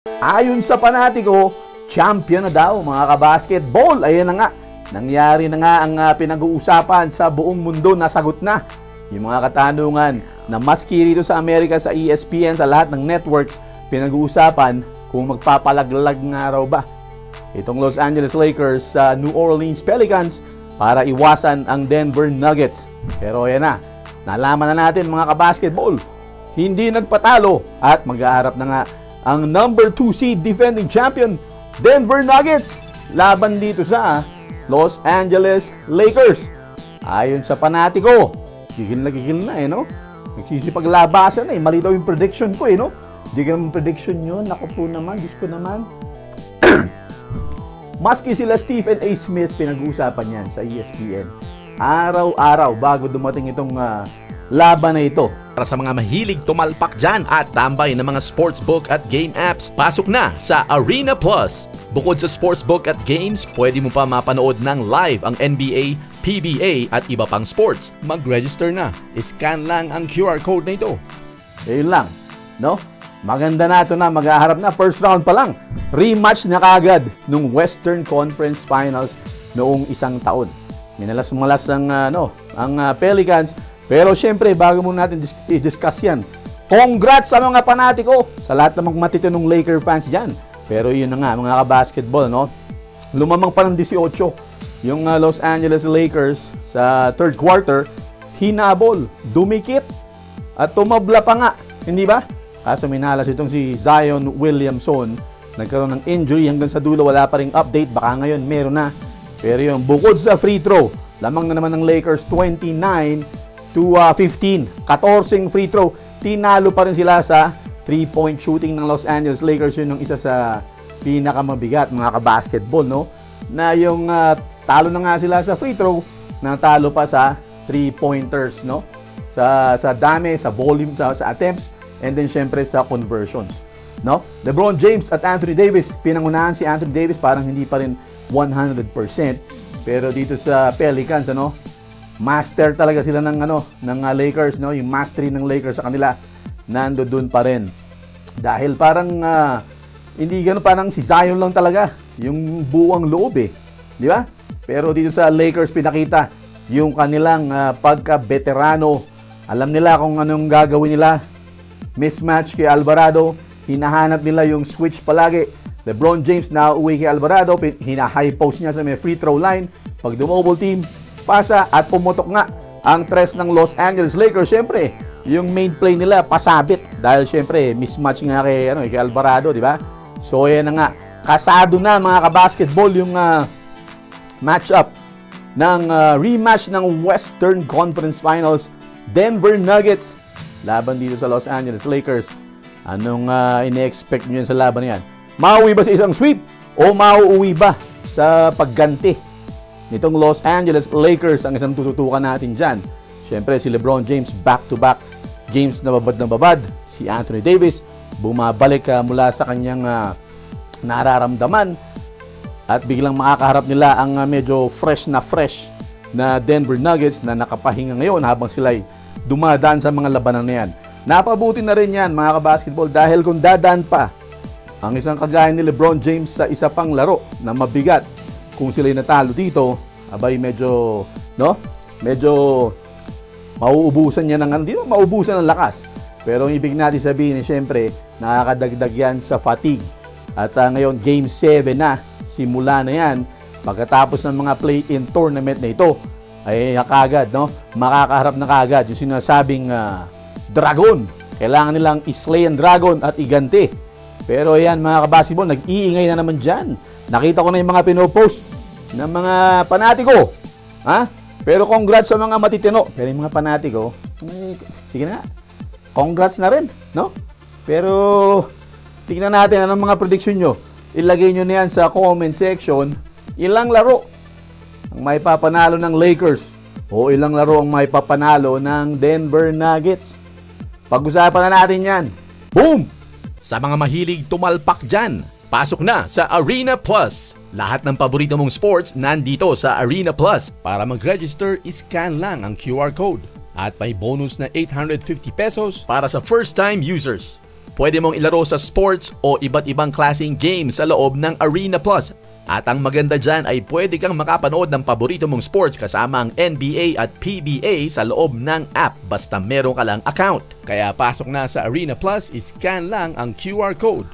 Ayon sa panatiko, champion na daw mga kabasketball. Ayan na nga, nangyari na nga ang pinag-uusapan sa buong mundo, nasagot na yung mga katanungan na maski rito sa Amerika, sa ESPN, sa lahat ng networks, pinag-uusapan kung magpapalaglag nga raw ba itong Los Angeles Lakers sa New Orleans Pelicans para iwasan ang Denver Nuggets. Pero ayan na, nalaman na natin mga kabasketball, hindi nagpatalo at mag-aarap na nga ang number 2 seed defending champion Denver Nuggets laban dito sa Los Angeles Lakers. Ayon sa panatiko, gigil na no? Nagsisipaglabasan na eh. Mali daw yung prediction ko no? Hindi ka naman prediction yun. Naku po naman, Diyos ko naman. Maski sila Stephen A. Smith, pinag-uusapan yan sa ESPN. Araw-araw bago dumating itong laban na ito. Para sa mga mahilig tumalpak dyan at tambay ng mga sportsbook at game apps, pasok na sa Arena Plus. Bukod sa sportsbook at games, pwede mo pa mapanood ng live ang NBA, PBA at iba pang sports. Mag-register na. Scan lang ang QR code na ito. Ayun lang, no? Maganda na ito na, mag-aharap na. First round pa lang. Rematch na kagad nung Western Conference Finals noong isang taon. Minalas-malas ang Pelicans. Pero syempre, bago muna natin i-discuss yan, congrats sa mga panatiko, sa lahat ng mga matitinong Laker fans dyan. Pero yun na nga, mga kabasketball, no? Lumamang pa ng 18 yung Los Angeles Lakers sa third quarter, hinabol, dumikit, at tumabla pa nga, hindi ba? Kaso minalas itong si Zion Williamson, nagkaroon ng injury hanggang sa dulo, wala pa ring update, baka ngayon meron na. Pero yung bukod sa free throw, lamang na naman ng Lakers 29-15, 14 free throw, tinalo pa rin sila sa 3-point shooting ng Los Angeles Lakers. Yun yung isa sa pinakamabigat mga kabasketball, no? Na yung talo na nga sila sa free throw, natalo pa sa 3-pointers, no? Sa dami, sa volume, sa attempts, and then syempre sa conversions, no? LeBron James at Anthony Davis, pinangunahan si Anthony Davis, parang hindi pa rin 100%. Pero dito sa Pelicans, master talaga sila ng Lakers, no? Yung mastery ng Lakers sa kanila nandoon pa rin. Dahil parang hindi gano, parang si Zion lang talaga yung buwang loob di ba? Pero dito sa Lakers pinakita yung kanilang pagka-veterano. Alam nila kung anong gagawin nila. Mismatch kay Alvarado, hinahanap nila yung switch palagi. LeBron James na uwi kay Alvarado, hina-high post niya sa may free throw line. Pag dumobble team, pasa at pumutok nga ang tres ng Los Angeles Lakers. Siyempre, yung main play nila pasabit dahil siyempre mismatch nga kay Alvarado, di ba? So yan na nga, kasado na mga kabasketball yung matchup ng rematch ng Western Conference Finals, Denver Nuggets laban dito sa Los Angeles Lakers. Anong ine-expect nyo sa laban na yan? Mauwi ba sa isang sweep o mauuwi ba sa pagganti nitong Los Angeles Lakers? Ang isang tututukan natin dyan, syempre si LeBron James, back-to-back games na babad. Si Anthony Davis bumabalik mula sa kanyang nararamdaman at biglang makakaharap nila ang medyo fresh na Denver Nuggets na nakapahinga ngayon habang sila'y dumadaan sa mga labanan na yan. Napabuti na rin yan mga kabasketball, dahil kung dadaan pa ang isang kagaya ni LeBron James sa isa pang laro na mabigat, kung sila'y natalo dito, abay medyo mauubusan niya hindi mo mauubusan ng lakas. Pero ang ibig natin sabihin siyempre, nakakadagdag yan sa fatigue. At ngayon, Game 7 na, simula na yan. Pagkatapos ng mga play-in tournament na ito, ay kagad, makakaharap na kagad yung sinasabing dragon. Kailangan nilang islay ang dragon at iganti. Pero ayan mga kabasketball, nag-iingay na naman dyan. Nakita ko na yung mga pinopost ng mga panatiko. Pero congrats sa mga matitino. Pero yung mga panatiko, sige na, congrats na rin, no? Pero tingnan natin anong mga prediction nyo. Ilagay nyo na yan sa comment section. Ilang laro ang may papanalo ng Lakers o ilang laro ang may papanalo ng Denver Nuggets? Pag-usapan na natin yan. Boom! Sa mga mahilig tumalpak dyan, pasok na sa Arena Plus. Lahat ng paborito mong sports nandito sa Arena Plus. Para mag-register, scan lang ang QR code. At may bonus na 850 pesos para sa first-time users. Pwede mong ilaro sa sports o iba't ibang klaseng games sa loob ng Arena Plus. At ang maganda dyan ay pwede kang makapanood ng paborito mong sports kasama ang NBA at PBA sa loob ng app basta meron ka lang account. Kaya pasok na sa Arena Plus, iscan lang ang QR code.